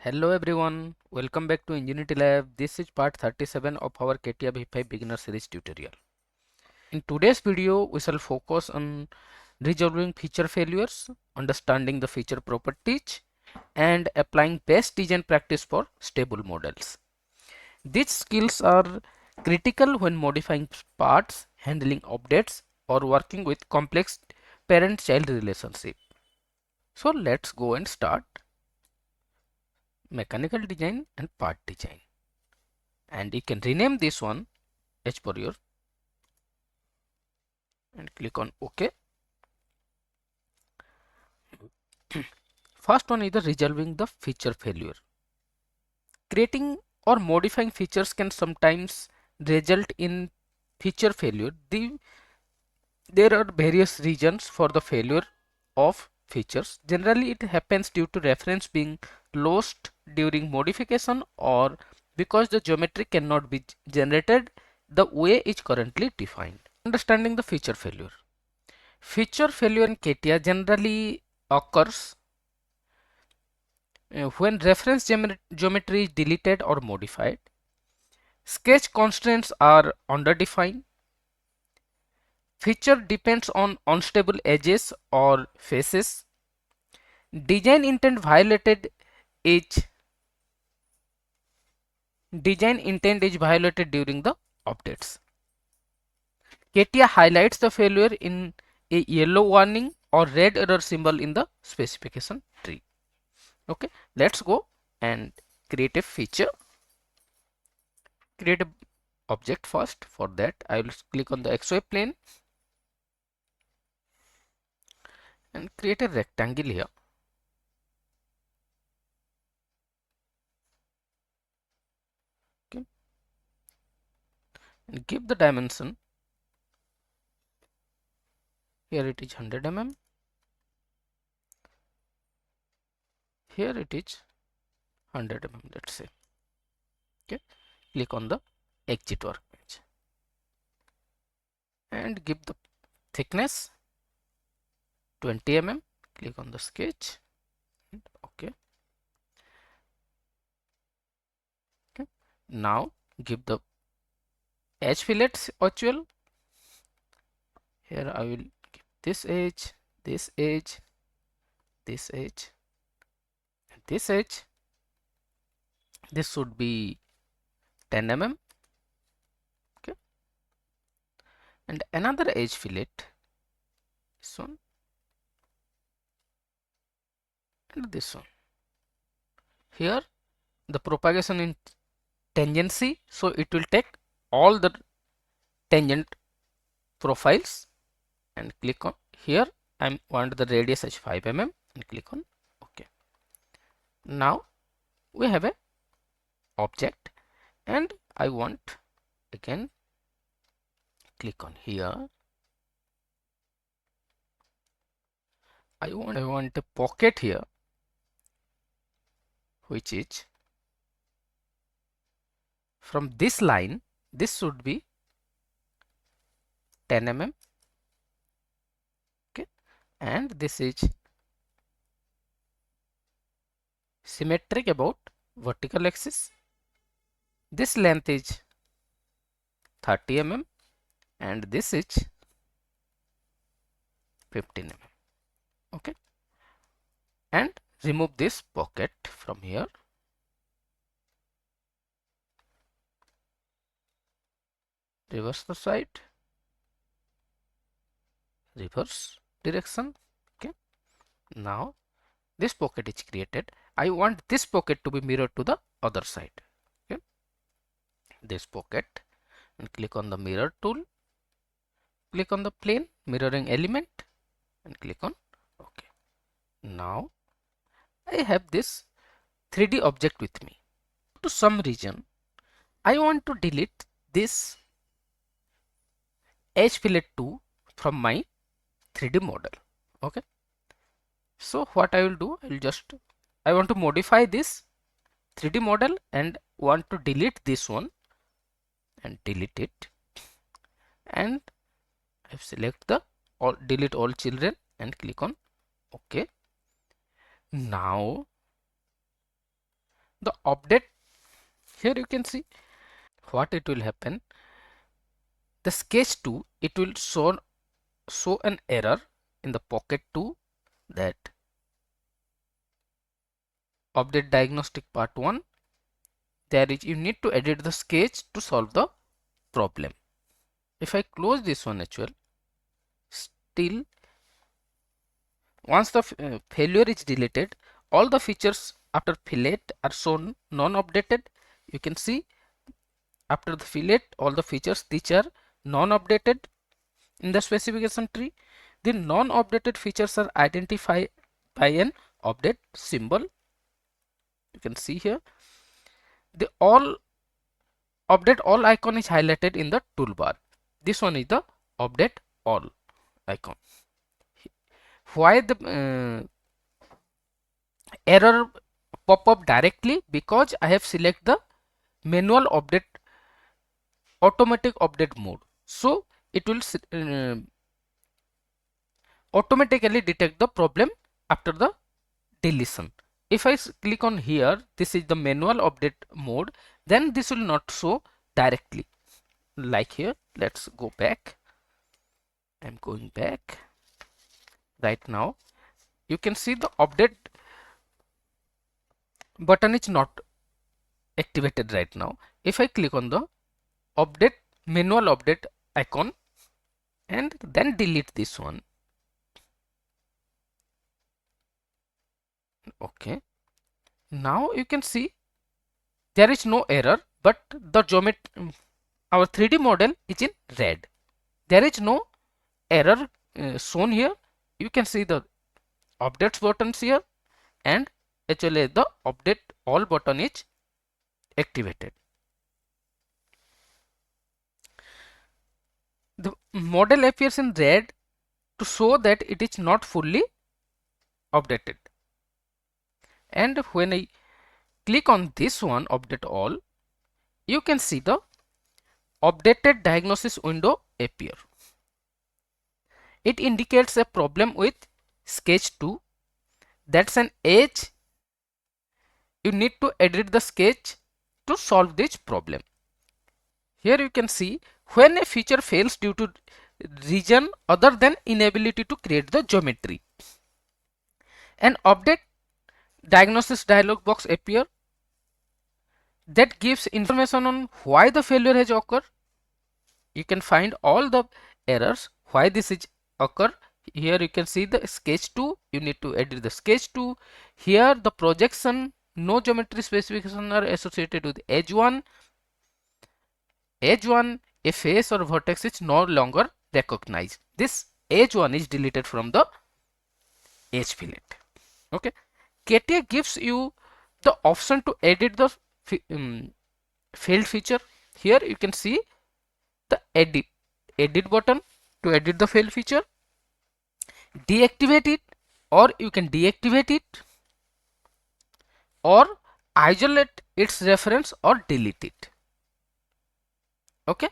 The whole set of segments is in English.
Hello everyone, welcome back to Enginuity Lab. This is part 37 of our CATIA V5 beginner series tutorial. In today's video, we shall focus on resolving feature failures, understanding the feature properties, and applying best design practice for stable models. These skills are critical when modifying parts, handling updates, or working with complex parent-child relationship. So let's go and start mechanical design and part design. And you can rename this one as per your and click on OK. First one is the resolving the feature failure. Creating or modifying features can sometimes result in feature failure. There are various reasons for the failure of features. Generally, it happens due to reference being lost during modification or because the geometry cannot be generated the way is currently defined. Understanding the feature failure. Feature failure in CATIA generally occurs when reference geometry is deleted or modified. Sketch constraints are underdefined. Feature depends on unstable edges or faces. Design intent violated is during the updates. CATIA highlights the failure in a yellow warning or red error symbol in the specification tree. Okay, let's go and create a feature. Create a object first. For that, I will click on the XY plane and create a rectangle here. Okay, and give the dimension. Here it is 100 mm. Here it is 100 mm. Let's say. Okay, click on the exit workbench and give the thickness 20 mm. Click on the sketch. And okay. Okay. Now give the edge fillets actual. Here I will give this edge, this edge, this edge, and this edge. This should be 10 mm. Okay, and another edge fillet, this one and this one. Here the propagation in tangency, so it will take all the tangent profiles and click on here. I want the radius as 5 mm and click on OK. Now we have a object and I want again click on here. I want a pocket here which is from this line. This should be 10 mm. Okay, and this is symmetric about vertical axis. This length is 30 mm and this is 15 mm. Okay, and remove this pocket from here. Reverse the side, reverse direction. Okay, now this pocket is created. I want this pocket to be mirrored to the other side. Okay, this pocket and click on the mirror tool. Click on the plane mirroring element and click on OK. Now I have this 3D object with me. To some reason I want to delete this edge fillet 2 from my 3D model. Okay, so what I will do, I want to modify this 3D model and want to delete this one and delete it, and I select the delete all children and click on OK. Now the update, here you can see what it will happen. The sketch 2, it will show an error in the pocket 2, that update diagnostic part 1. There is, you need to edit the sketch to solve the problem. If I close this one as well, still once the failure is deleted, all the features after fillet are shown non-updated. You can see after the fillet all the features which are non-updated in the specification tree. The non-updated features are identified by an update symbol. You can see here the all update all icon is highlighted in the toolbar. This one is the update all icon. Why the error pop up directly? Because I have select the manual update automatic update mode, so it will automatically detect the problem after the deletion. If I click on here, this is the manual update mode, then this will not show directly like here. Let's go back. I'm going back. Right now you can see the update button is not activated right now. If I click on the update manual update icon and then delete this one, okay, now you can see there is no error, but the geometry, our 3D model is in red. There is no error shown here. You can see the updates buttons here, and actually the update all button is activated. The model appears in red to show that it is not fully updated. And when I click on this one, update all, you can see the updated diagnosis window appear. It indicates a problem with sketch 2. That's an edge. You need to edit the sketch to solve this problem. Here you can see when a feature fails due to reason other than inability to create the geometry. An update diagnosis dialog box appear that gives information on why the failure has occurred. You can find all the errors why this is occur. Here you can see the sketch 2, you need to edit the sketch 2. Here the projection, no geometry specification are associated with edge 1. Edge 1, a face or vertex is no longer recognized. This edge 1 is deleted from the edge fillet. Okay, CATIA gives you the option to edit the failed feature. Here you can see the edit button to edit the failed feature, deactivate it, or you can deactivate it, or isolate its reference or delete it. Okay,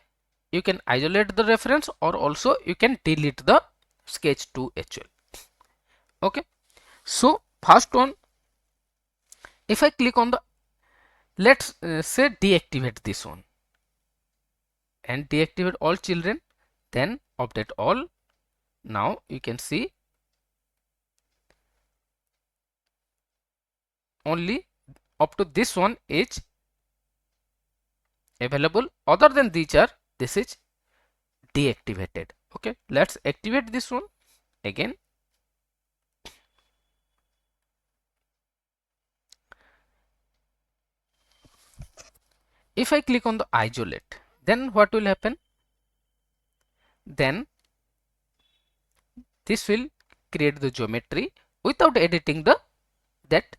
you can isolate the reference or also you can delete the sketch 2 HL. Okay, so first one, if I click on the, let's say deactivate this one and deactivate all children, then update all. Now you can see only up to this one is available, other than these are, this is deactivated. Okay, let's activate this one again. If I click on the isolate, then what will happen? Then this will create the geometry without editing the that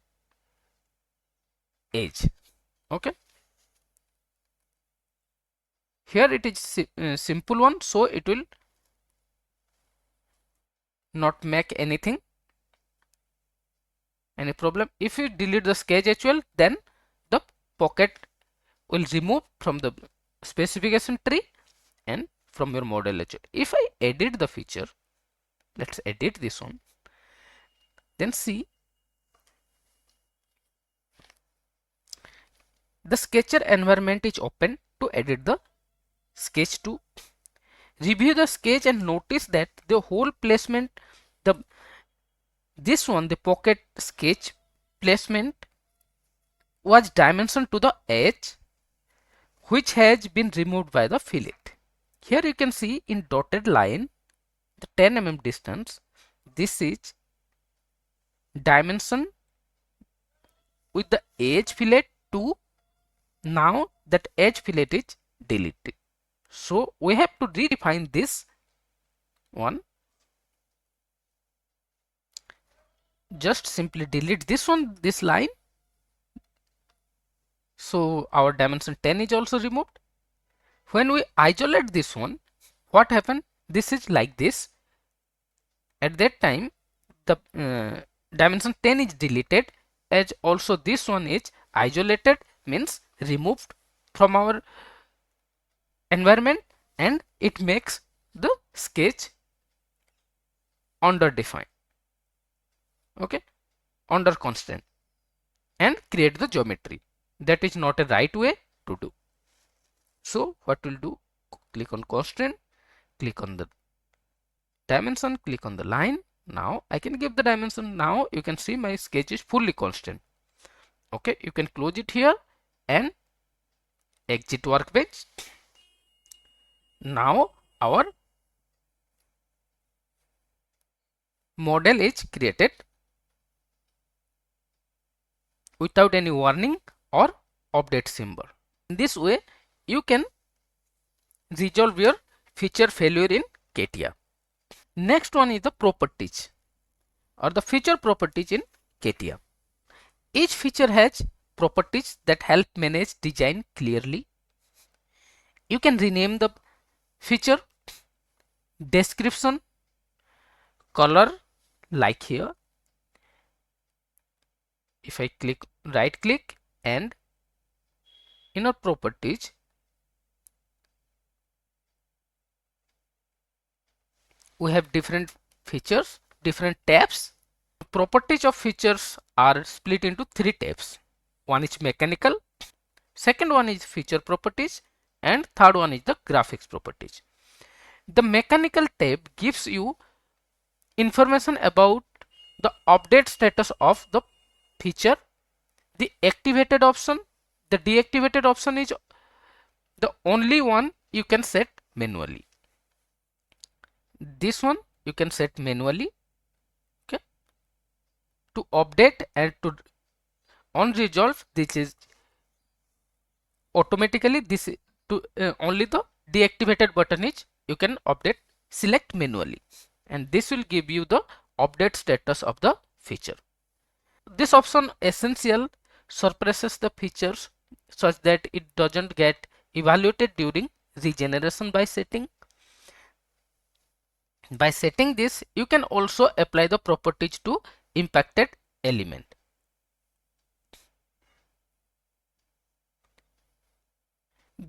edge. Okay, here it is simple one, so it will not make anything any problem. If you delete the sketch HL, then the pocket will remove from the specification tree and from your model HL. If I edit the feature, let's edit this one, then see The sketcher environment is open to edit the sketch to review the sketch and notice that the whole placement, the the pocket sketch placement was dimensioned to the edge which has been removed by the fillet. Here you can see in dotted line the 10 mm distance. This is dimension with the edge fillet to now that edge fillet is deleted. So we have to redefine this one. Just simply delete this one, this line. So our dimension 10 is also removed. When we isolate this one, what happened? This is like this. At that time, the dimension 10 is deleted, as also this one is isolated, means removed from our environment, and it makes the sketch under defined, okay, under constant, and create the geometry. That is not a right way to do. So what we'll do, click on constant, click on the dimension, click on the line. Now I can give the dimension. Now you can see my sketch is fully constant. Okay, you can close it here and exit workbench. Now our model is created without any warning or update symbol. In this way you can resolve your feature failure in CATIA. Next one is the properties or the feature properties in CATIA. Each feature has properties that help manage design clearly. You can rename the feature, description, color, like here. If I right click and in our properties, we have different features, different tabs. Properties of features are split into three tabs. One is mechanical, second one is feature properties, and third one is the graphics properties. The mechanical tab gives you information about the update status of the feature. The activated option, the deactivated option is the only one you can set manually. This one you can set manually, okay, to update, and to on resolve this is automatically. This to only the deactivated button is you can update, select manually, and this will give you the update status of the feature. This option essential suppresses the features such that it doesn't get evaluated during regeneration by setting. By setting this, you can also apply the properties to impacted element.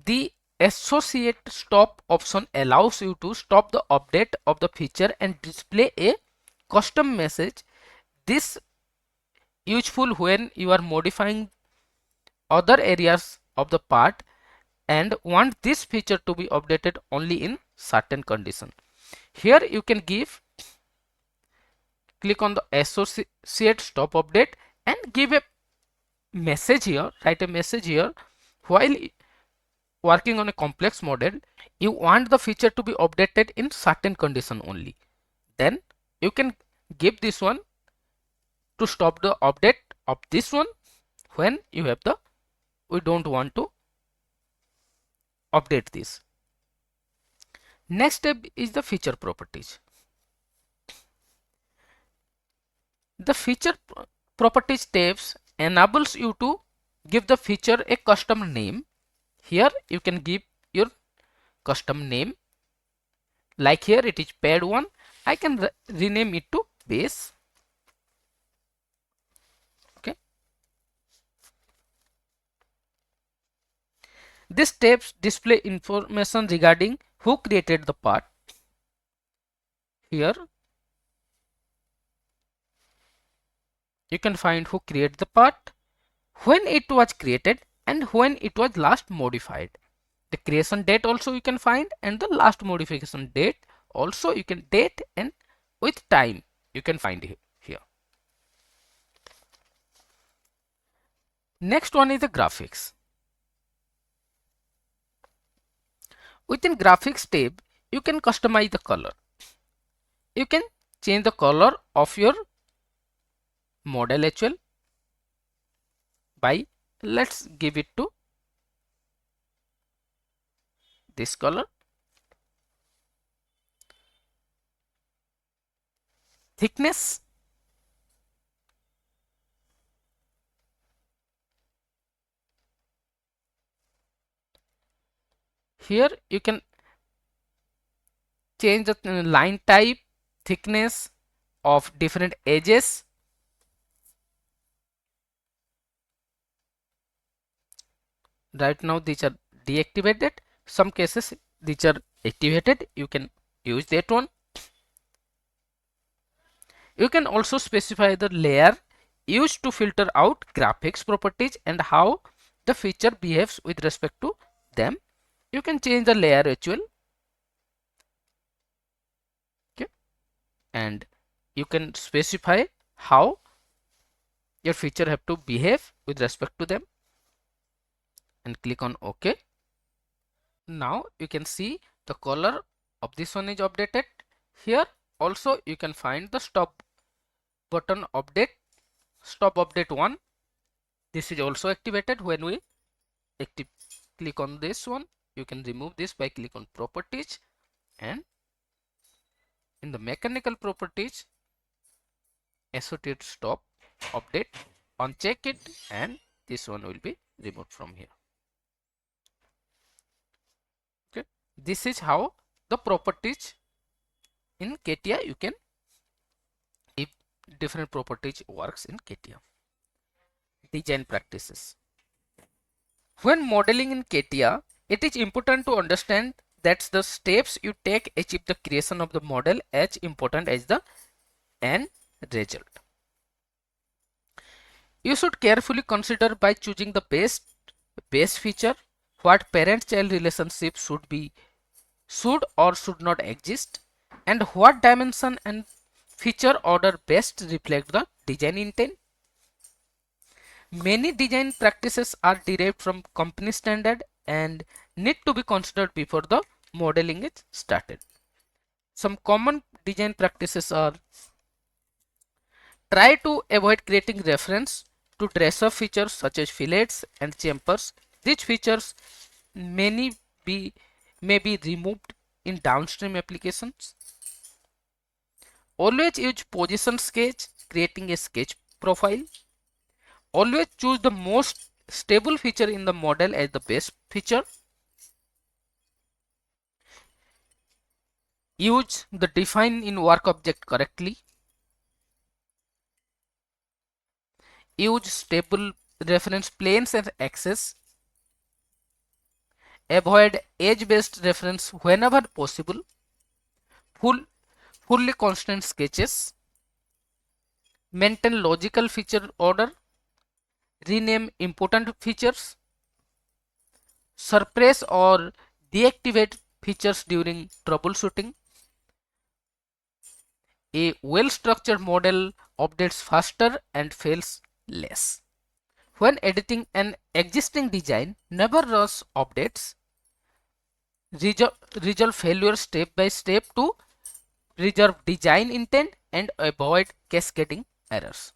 The associate stop option allows you to stop the update of the feature and display a custom message. This useful when you are modifying other areas of the part and want this feature to be updated only in certain condition. Here you can click on the associate stop update and give a message here, write a message here. While working on a complex model, you want the feature to be updated in certain condition only. Then you can give this one to stop the update of this one when you have the we don't want to update this. Next step is the feature properties. The feature properties tabs enables you to give the feature a custom name. Here you can give your custom name, like here it is pad 1. I can rename it to base. Okay. This tabs display information regarding who created the part. Here you can find who created the part, when it was created, and when it was last modified. The creation date also you can find, and the last modification date also you can date, and with time you can find here. Next one is the graphics. Within graphics tab, you can customize the color. You can change the color of your model HL by, let's give it to this color. Thickness, here you can change the line type, thickness of different edges. Right now these are deactivated. Some cases these are activated. You can use that one. You can also specify the layer used to filter out graphics properties and how the feature behaves with respect to them. You can change the layer HL. Okay, and you can specify how your feature have to behave with respect to them, and click on OK. Now you can see the color of this one is updated. Here also you can find the stop button update, stop update 1. This is also activated when we click on this one. You can remove this by click on properties, and in the mechanical properties associate stop update, uncheck it, and this one will be removed from here. Okay, this is how the properties in CATIA you can, if different properties works in CATIA. Design practices. When modeling in CATIA, it is important to understand that the steps you take achieve the creation of the model as important as the end result. You should carefully consider by choosing the base feature, what parent-child relationship should or should not exist, and what dimension and feature order best reflect the design intent. Many design practices are derived from company standard and need to be considered before the modeling is started. Some common design practices are: try to avoid creating reference to dress-up features such as fillets and chambers. These features may be removed in downstream applications. Always use position sketch, creating a sketch profile. Always choose the most stable feature in the model as the base feature. Use the define in work object correctly. Use stable reference planes and axes. Avoid edge-based reference whenever possible. Fully constant sketches. Maintain logical feature order. Rename important features. Suppress or deactivate features during troubleshooting. A well-structured model updates faster and fails less. When editing an existing design, never rush updates. Resolve failure step by step to preserve design intent and avoid cascading errors.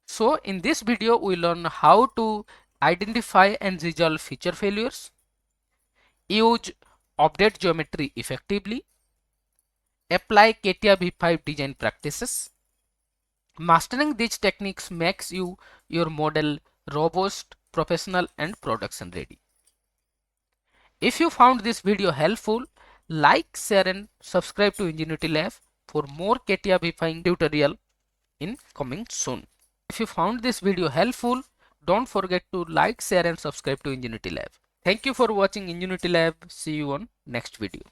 So in this video, we learn how to identify and resolve feature failures, use update geometry effectively, apply CATIA V5 design practices. Mastering these techniques makes your model robust, professional, and production ready. If you found this video helpful, like, share, and subscribe to Enginuity Lab for more CATIA V5 tutorial in coming soon. If you found this video helpful, don't forget to like, share, and subscribe to Enginuity Lab. Thank you for watching Enginuity Lab. See you on next video.